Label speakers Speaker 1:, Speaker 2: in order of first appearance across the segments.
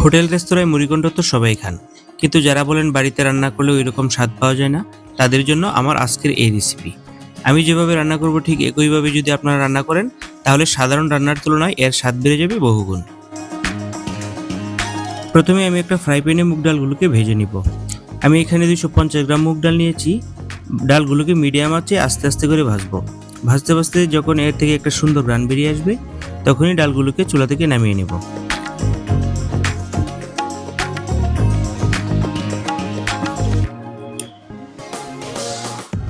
Speaker 1: Hotel রেস্তোরাঁয় মুড়িঘণ্ট তো সবাই খান, কিন্তু যারা বলেন বাড়িতে রান্না করলে ওই রকম স্বাদ পাওয়া যায় না, তাদের জন্য আমার আজকের এই রেসিপি। আমি যেভাবে রান্না করব ঠিক একইভাবে যদি আপনারা রান্না করেন, তাহলে সাধারণ রান্নার তুলনায় এর স্বাদ বেড়ে যাবে বহুগুণ। প্রথমে আমি একটা ফ্রাই প্যানে মুগ ডালগুলোকে ভেজে নিব। আমি এখানে 250 গ্রাম মুগ ডাল নিয়েছি। ডালগুলোকে মিডিয়াম আঁচে আস্তে আস্তে করে ভাজবো। ভাজতে ভাজতে যখন এর থেকে একটা সুন্দর ঘ্রাণ বেরিয়ে আসবে, তখনই ডালগুলোকে চুলা থেকে নামিয়ে নেব।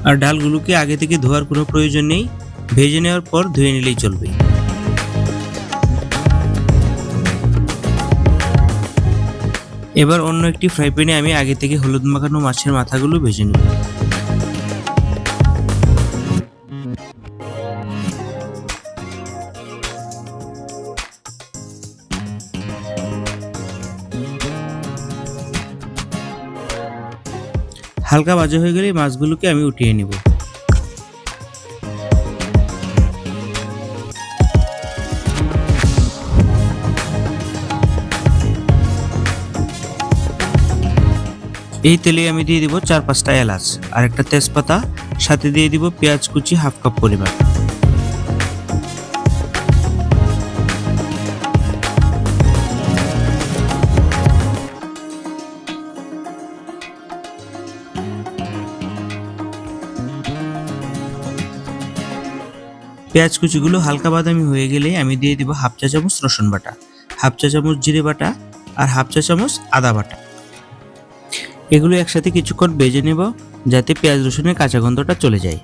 Speaker 1: আর ডালগুলোকে আগে থেকে ধোয়ার কোনো প্রয়োজন নেই, ভেজে নেওয়ার পর ধুয়ে নিলেই চলবে। এবার অন্য একটি ফ্রাই প্যানে আমি আগে থেকে হলুদ মাখানো মাছের মাথাগুলো ভেজে নেব। হালকা ভাজা হয়ে গেলে মাছগুলোকে আমি উঠিয়ে নেব। এই তেলে আমি দিয়ে দিব 4-5টা এলাচ আর একটা তেজপাতা, সাথে দিয়ে দিব পেঁয়াজ কুচি হাফ কাপ পরিমাণ। পেঁয়াজ কুচিগুলো হালকা বাদামি হয়ে গেলে আমি দিয়ে দিব হাফ চা চামচ রসুন বাটা, হাফ চা চামচ জিরে বাটা আর হাফ চা চামচ আদা বাটা। এগুলো একসাথে কিছুক্ষণ ভেজে নেব, যাতে পেঁয়াজ রসুনের কাঁচা গন্ধটা চলে যায়।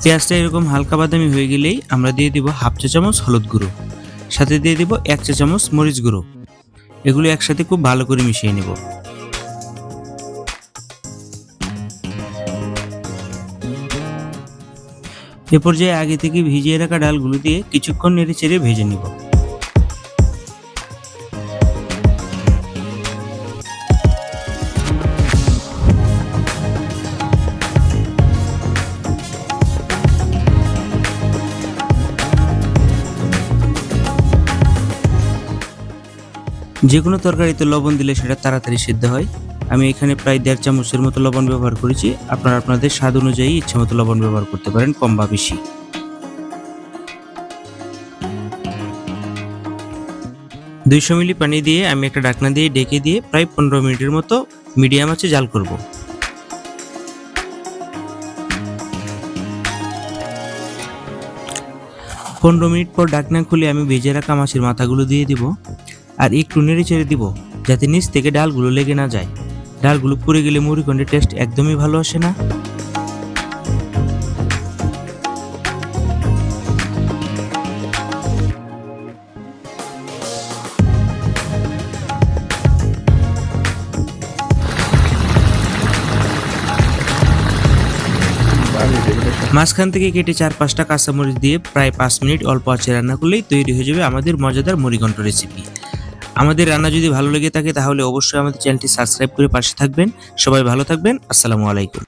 Speaker 1: পেঁয়াজটা এরকম হালকা বাদামি হয়ে গেলেই আমরা দিয়ে দিব হাফ চা চামচ হলুদ গুঁড়ো, সাথে দিয়ে দিব 1 চা চামচ মরিচ গুঁড়ো। এগুলো একসাথে খুব ভালো করে মিশিয়ে নেব। এ পর্যায়ে আগে থেকে ভিজিয়ে রাখা ডালগুলো দিয়ে কিছুক্ষণ নেড়ে চেড়ে ভেজে নিব। যে কোনো তরকারিতে লবণ দিলে সেটা তাড়াতাড়ি সিদ্ধ হয়। আমি এখানে প্রায় 1.5 চামচের মতো লবণ ব্যবহার করেছি। আপনারা আপনাদের স্বাদ অনুযায়ী ইচ্ছে মতো লবণ ব্যবহার করতে পারেন, কম বা বেশি। 200 মিলি পানি দিয়ে আমি একটা ঢাকনা দিয়ে ঢেকে দিয়ে প্রায় 15 মিনিটের মতো মিডিয়াম আঁচে জাল করব। 15 মিনিট পর ঢাকনা খুলে আমি ভেজে রাখা মাছের মাথাগুলো দিয়ে দিব আর একটু নেড়ে চেড়ে দিব, যাতে নিচ থেকে ডালগুলো লেগে না যায়। ডালগুলো পুড়ে গেলে মুড়িঘণ্টের টেস্ট একদমই ভালো আসে না। মাঝখান থেকে কেটে 4-5টা কাঁচামরিচ দিয়ে প্রায় 5 মিনিট অল্প আঁচে রান্না করলেই তৈরি হয়ে যাবে আমাদের মজাদার মুড়িঘণ্ট রেসিপি। আমাদের রান্না যদি ভালো লেগে থাকে তাহলে অবশ্যই আমাদের চ্যানেলটি সাবস্ক্রাইব করে পাশে থাকবেন। সবাই ভালো থাকবেন। আসসালামু আলাইকুম।